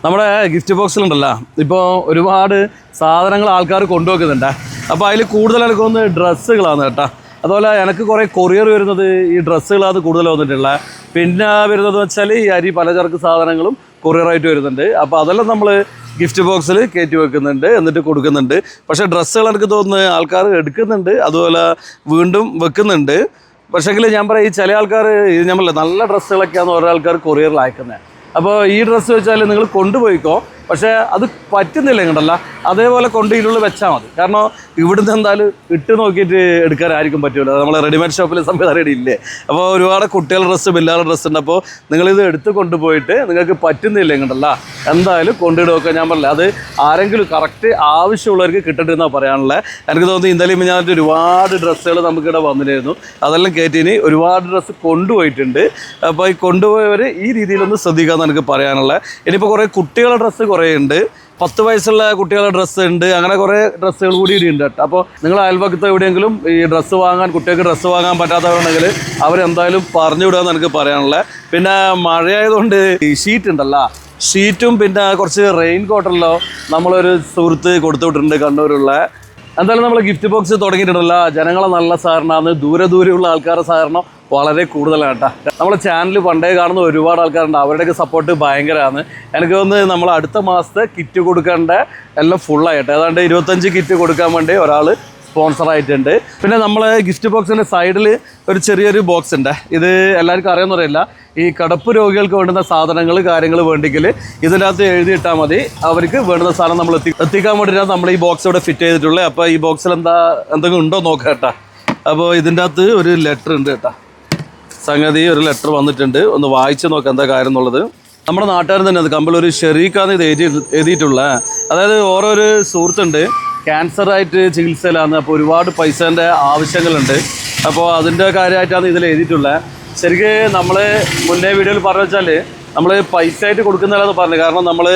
നമ്മുടെ ഗിഫ്റ്റ് ബോക്സിലുണ്ടല്ലോ ഇപ്പോൾ ഒരുപാട് സാധനങ്ങൾ ആൾക്കാർ കൊണ്ടുവെക്കുന്നുണ്ട്. അപ്പോൾ അതിൽ കൂടുതൽ എനിക്ക് തോന്നുന്നത് ഡ്രസ്സുകളാണ് കേട്ടോ. അതുപോലെ എനിക്ക് കുറേ കൊറിയർ വരുന്നത് ഈ ഡ്രസ്സുകളാണ് കൂടുതൽ വന്നിട്ടുള്ളത്. പിന്നെ വരുന്നത് വെച്ചാൽ ഈ അരി പലചരക്ക് സാധനങ്ങളും കൊറിയറായിട്ട് വരുന്നുണ്ട്. അപ്പോൾ അതെല്ലാം നമ്മൾ ഗിഫ്റ്റ് ബോക്സിൽ കയറ്റി വെക്കുന്നുണ്ട്, എന്നിട്ട് കൊടുക്കുന്നുണ്ട്. പക്ഷേ ഡ്രസ്സുകൾ എനിക്ക് തോന്നുന്നത് ആൾക്കാർ എടുക്കുന്നുണ്ട്, അതുപോലെ വീണ്ടും വെക്കുന്നുണ്ട്. പക്ഷേങ്കിൽ ഞാൻ പറയാം, ഈ ചില ആൾക്കാർ ഞാൻ പറയില്ല, നല്ല ഡ്രസ്സുകളൊക്കെയാണ് ഓരോ ആൾക്കാർ കൊറിയറിൽ അയക്കുന്നത്. അപ്പോൾ ഈ ഡ്രസ്സ് വെച്ചാൽ നിങ്ങൾ കൊണ്ടുപോയിക്കോ, പക്ഷേ അത് പറ്റുന്നില്ല ഇങ്ങോട്ടല്ല, അതേപോലെ കൊണ്ട് ഇതിനുള്ളിൽ വെച്ചാൽ മതി. കാരണം ഇവിടുന്ന് എന്തായാലും ഇട്ട് നോക്കിയിട്ട് എടുക്കാനായിരിക്കും പറ്റുമല്ലോ, നമ്മൾ റെഡിമെയ്ഡ് ഷോപ്പിൽ സംവിധാനം റെഡി ഇല്ലേ. അപ്പോൾ ഒരുപാട് കുട്ടികളുടെ ഡ്രസ്സ്, പിള്ളേരുടെ ഡ്രസ്സ് ഉണ്ട്. അപ്പോൾ നിങ്ങളിത് എടുത്ത് കൊണ്ടുപോയിട്ട് നിങ്ങൾക്ക് പറ്റുന്നില്ല ഇങ്ങോട്ടല്ല, എന്തായാലും കൊണ്ടിടുക. ഞാൻ പറഞ്ഞില്ല, അത് ആരെങ്കിലും കറക്റ്റ് ആവശ്യമുള്ളവർക്ക് കിട്ടട്ടെ എന്നാണ് പറയാനുള്ളത്. എനിക്ക് തോന്നുന്നു ഇന്നലെയും ഞാനിട്ട് ഒരുപാട് ഡ്രസ്സുകൾ നമുക്കിവിടെ വന്നിരുന്നു, അതെല്ലാം കയറ്റിന് ഒരുപാട് ഡ്രസ്സ് കൊണ്ടുപോയിട്ടുണ്ട്. അപ്പോൾ ഈ കൊണ്ടുപോയവർ ഈ രീതിയിലൊന്ന് ശ്രദ്ധിക്കാമെന്ന് എനിക്ക് പറയാനുള്ളത്. ഇനിയിപ്പോൾ കുറേ കുട്ടികളുടെ ഡ്രസ്സ് കുറേ ഉണ്ട്, 10 വയസ്സുള്ള കുട്ടികളുടെ ഡ്രസ്സ് ഉണ്ട്, അങ്ങനെ കുറേ ഡ്രസ്സുകൾ കൂടി ഉണ്ട് കേട്ടോ. അപ്പോൾ നിങ്ങൾ അയൽപക്കത്ത് എവിടെയെങ്കിലും ഈ ഡ്രസ്സ് വാങ്ങാൻ, കുട്ടികൾക്ക് ഡ്രസ്സ് വാങ്ങാൻ പറ്റാത്തവരുണ്ടെങ്കിൽ അവരെന്തായാലും പറഞ്ഞു വിടുകയെന്ന് എനിക്ക് പറയാനുള്ളത്. പിന്നെ മഴയായതുകൊണ്ട് ഈ ഷീറ്റ് ഉണ്ടല്ലോ, ഷീറ്റും പിന്നെ കുറച്ച് റെയിൻ കോട്ടല്ലോ നമ്മളൊരു സുഹൃത്ത് കൊടുത്തു വിട്ടിട്ടുണ്ട് കണ്ണൂരുള്ള. എന്തായാലും നമ്മൾ ഗിഫ്റ്റ് ബോക്സ് തുടങ്ങിയിട്ടുണ്ടല്ലോ, ജനങ്ങളെ നല്ല സഹകരണമാണ്, ദൂരെയുള്ള ആൾക്കാരുടെ സഹകരണം വളരെ കൂടുതലാണ് കേട്ടോ. നമ്മളെ ചാനൽ പണ്ടേ കാണുന്ന ഒരുപാട് ആൾക്കാരുണ്ട്, അവരുടെയൊക്കെ സപ്പോർട്ട് ഭയങ്കരമാണ്. എനിക്ക് തോന്നുന്നു നമ്മൾ അടുത്ത മാസത്തെ കിറ്റ് കൊടുക്കേണ്ട എല്ലാം ഫുള്ളായിട്ട് ഏതാണ്ട് 25 കിറ്റ് കൊടുക്കാൻ വേണ്ടി ഒരാൾ സ്പോൺസറായിട്ടുണ്ട്. പിന്നെ നമ്മൾ ഗിഫ്റ്റ് ബോക്സിൻ്റെ സൈഡിൽ ഒരു ചെറിയൊരു ബോക്സ് ഉണ്ട്. ഇത് എല്ലാവർക്കും അറിയാമെന്ന് പറയില്ല, ഈ കിടപ്പ് രോഗികൾക്ക് വേണ്ടുന്ന സാധനങ്ങൾ കാര്യങ്ങൾ വേണ്ടെങ്കിൽ ഇതിൻ്റെ അകത്ത് എഴുതിയിട്ടാൽ മതി, അവർക്ക് വേണ്ടുന്ന സാധനം നമ്മൾ എത്തിക്കാൻ വേണ്ടിയിട്ടാണ് നമ്മൾ ഈ ബോക്സ് ഇവിടെ ഫിറ്റ് ചെയ്തിട്ടുള്ളത്. അപ്പോൾ ഈ ബോക്സിൽ എന്തെങ്കിലും ഉണ്ടോ നോക്കാം കേട്ടോ. അപ്പോൾ ഇതിൻ്റെ അകത്ത് ഒരു ലെറ്റർ ഉണ്ട് കേട്ടോ, സംഗതി ഒരു ലെറ്റർ വന്നിട്ടുണ്ട്, ഒന്ന് വായിച്ച് നോക്കാം എന്താ കാര്യം എന്നുള്ളത്. നമ്മുടെ നാട്ടുകാരൻ തന്നെ അത് കമ്പിൾ ഒരു ഷെറീഖാന്ന് ഇത് എഴുതിയിട്ടുള്ളത്. അതായത് ഓരോരു സുഹൃത്തുണ്ട്, ക്യാൻസറായിട്ട് ചികിത്സയിലാണ്, അപ്പോൾ ഒരുപാട് പൈസേൻ്റെ ആവശ്യങ്ങളുണ്ട്. അപ്പോൾ അതിൻ്റെ കാര്യമായിട്ടാണ് ഇതിൽ എഴുതിയിട്ടുള്ളത്. ശരിക്കും നമ്മൾ മുന്നേ വീഡിയോയിൽ പറഞ്ഞു വെച്ചാൽ നമ്മൾ പൈസ ആയിട്ട് കൊടുക്കുന്നില്ലെന്ന് പറഞ്ഞു. കാരണം നമ്മൾ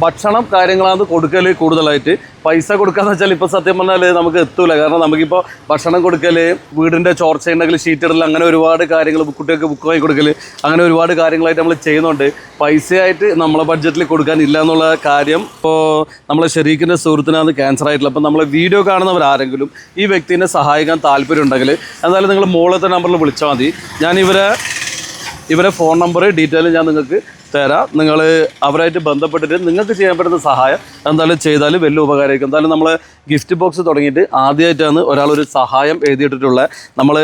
ഭക്ഷണം കാര്യങ്ങളാണ് കൊടുക്കൽ കൂടുതലായിട്ട്. പൈസ കൊടുക്കാന്ന് വെച്ചാൽ ഇപ്പോൾ സത്യം പറഞ്ഞാൽ നമുക്ക് എത്തൂല. കാരണം നമുക്കിപ്പോൾ ഭക്ഷണം കൊടുക്കൽ, വീടിൻ്റെ ചോർച്ച ഉണ്ടെങ്കിൽ ഷീറ്റ് ഇടൽ, അങ്ങനെ ഒരുപാട് കാര്യങ്ങൾ, കുട്ടികൾക്ക് ബുക്ക് വാങ്ങി കൊടുക്കൽ, അങ്ങനെ ഒരുപാട് കാര്യങ്ങളായിട്ട് നമ്മൾ ചെയ്യുന്നുണ്ട്. പൈസയായിട്ട് നമ്മളെ ബഡ്ജറ്റിൽ കൊടുക്കാനില്ല എന്നുള്ള കാര്യം ഇപ്പോൾ നമ്മളെ ഷെരീഖിൻ്റെ സുഹൃത്തിനാണ് ക്യാൻസർ ആയിട്ടുള്ളത്. അപ്പോൾ നമ്മളെ വീഡിയോ കാണുന്നവരാരെങ്കിലും ഈ വ്യക്തിനെ സഹായിക്കാൻ താല്പര്യം ഉണ്ടെങ്കിൽ എന്തായാലും നിങ്ങൾ മുകളിലത്തെ നമ്പറിൽ വിളിച്ചാൽ മതി. ഞാൻ ഇവരെ ഫോൺ നമ്പർ ഡീറ്റെയിൽ ഞാൻ നിങ്ങൾക്ക് തരാം. നിങ്ങൾ അവരായിട്ട് ബന്ധപ്പെട്ടിട്ട് നിങ്ങൾക്ക് ചെയ്യാൻ പറ്റുന്ന സഹായം എന്തായാലും ചെയ്താൽ വലിയ ഉപകാരമായിരിക്കും. എന്തായാലും നമ്മൾ ഗിഫ്റ്റ് ബോക്സ് തുടങ്ങിയിട്ട് ആദ്യമായിട്ടാണ് ഒരാളൊരു സഹായം എഴുതിയിട്ടിട്ടുള്ളത്. നമ്മൾ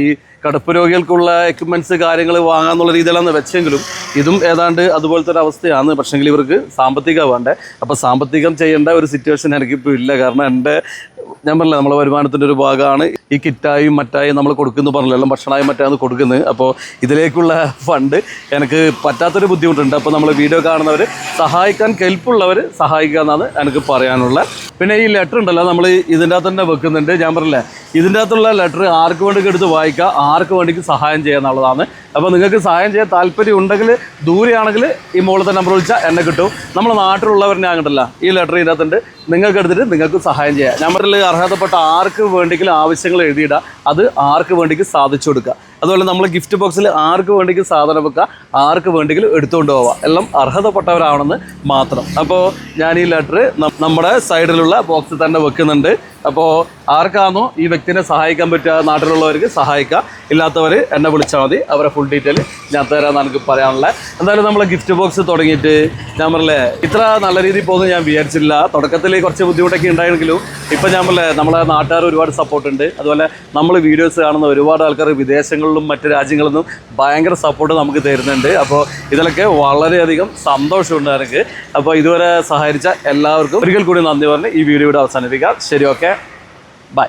ഈ കിടപ്പ് രോഗികൾക്കുള്ള എക്യുപ്മെൻറ്റ്സ് കാര്യങ്ങൾ വാങ്ങാന്നുള്ള രീതിയിലാണ് വെച്ചെങ്കിലും ഇതും ഏതാണ്ട് അതുപോലത്തെ ഒരു അവസ്ഥയാണ്. പക്ഷേങ്കിൽ ഇവർക്ക് സാമ്പത്തികം വേണ്ടേ. അപ്പോൾ സാമ്പത്തികം ചെയ്യേണ്ട ഒരു സിറ്റുവേഷൻ എനിക്കിപ്പോൾ ഇല്ല. കാരണം ഞാൻ പറഞ്ഞില്ല, നമ്മളെ വരുമാനത്തിൻ്റെ ഒരു ഭാഗമാണ് ഈ കിറ്റായും മറ്റായും നമ്മൾ കൊടുക്കുന്നു പറഞ്ഞില്ല, എല്ലാം ഭക്ഷണമായും മറ്റാണ് കൊടുക്കുന്നത്. അപ്പോൾ ഇതിലേക്കുള്ള ഫണ്ട് എനിക്ക് പറ്റാത്തൊരു ബുദ്ധിമുട്ടുണ്ട്. അപ്പോൾ നമ്മൾ വീഡിയോ കാണുന്നവർ സഹായിക്കാൻ കെൽപ്പുള്ളവർ സഹായിക്കുക എന്നാണ് എനിക്ക് പറയാനുള്ളത്. പിന്നെ ഈ ലെറ്റർ ഉണ്ടല്ലോ, നമ്മൾ ഇതിൻ്റെ അകത്ത് തന്നെ വെക്കുന്നുണ്ട്. ഞാൻ പറഞ്ഞില്ലേ, ഇതിൻ്റെ അകത്തുള്ള ലെറ്റർ ആർക്ക് വേണ്ടി എടുത്ത് വായിക്കുക, ആർക്ക് വേണ്ടിക്ക് സഹായം ചെയ്യുക എന്നുള്ളതാണ്. അപ്പോൾ നിങ്ങൾക്ക് സഹായം ചെയ്യാൻ താല്പര്യം ഉണ്ടെങ്കിൽ ദൂരെയാണെങ്കിൽ ഈ മുകളിലത്തെ നമ്പർ വിളിച്ചാൽ എന്നെ കിട്ടും. നമ്മുടെ നാട്ടിലുള്ളവരെ അങ്ങോട്ടല്ല, ഈ ലെറ്റർ ഇതിനകത്തുണ്ട്, നിങ്ങൾക്ക് എടുത്തിട്ട് നിങ്ങൾക്ക് സഹായം ചെയ്യാം. നമ്പറിൽ അർഹതപ്പെട്ട ആർക്ക് വേണ്ടിക്കും ആവശ്യങ്ങൾ എഴുതിയിടുക, അത് ആർക്ക് വേണ്ടിക്ക് സാധിച്ചു കൊടുക്കുക. അതുപോലെ നമ്മൾ ഗിഫ്റ്റ് ബോക്സിൽ ആർക്ക് വേണ്ടിക്കും സാധനം വെക്കുക, ആർക്ക് വേണ്ടിക്കും എടുത്തുകൊണ്ട് പോവുക, എല്ലാം അർഹതപ്പെട്ടവരാണെന്ന് മാത്രം. അപ്പോൾ ഞാൻ ഈ ലെറ്റർ നമ്മുടെ സൈഡിലുള്ള ബോക്സിൽ തന്നെ വെക്കുന്നുണ്ട്. അപ്പോൾ ആർക്കാണോ ഈ വ്യക്തിനെ സഹായിക്കാൻ പറ്റുക, നാട്ടിലുള്ളവർക്ക് സഹായിക്കുക, ഇല്ലാത്തവർ എന്നെ വിളിച്ചാൽ മതി, അവരെ ഫുൾ ഡീറ്റെയിൽ ഞാൻ തരാമെന്ന് എനിക്ക് പറയാനുള്ളത്. എന്തായാലും നമ്മൾ ഗിഫ്റ്റ് ബോക്സ് തുടങ്ങിയിട്ട് ഞാൻ പറഞ്ഞില്ലേ, ഇത്ര നല്ല രീതിയിൽ പോകുന്നത് ഞാൻ വിചാരിച്ചില്ല. തുടക്കത്തിൽ കുറച്ച് ബുദ്ധിമുട്ടൊക്കെ ഉണ്ടായെങ്കിലും ഇപ്പം ഞാൻ പറഞ്ഞില്ലേ, നമ്മളെ നാട്ടുകാർ ഒരുപാട് സപ്പോർട്ടുണ്ട്. അതുപോലെ നമ്മൾ വീഡിയോസ് കാണുന്ന ഒരുപാട് ആൾക്കാർ വിദേശങ്ങളിലും മറ്റ് രാജ്യങ്ങളിൽ നിന്നും ഭയങ്കര സപ്പോർട്ട് നമുക്ക് തരുന്നുണ്ട്. അപ്പോൾ ഇതിലൊക്കെ വളരെയധികം സന്തോഷമുണ്ട് എനിക്ക്. അപ്പോൾ ഇതുവരെ സഹായിച്ച എല്ലാവർക്കും ഒരിക്കൽ കൂടി നന്ദി പറഞ്ഞ് ഈ വീഡിയോയുടെ അവസാനിപ്പിക്കാം. ശരി, ഓക്കെ, ബൈ.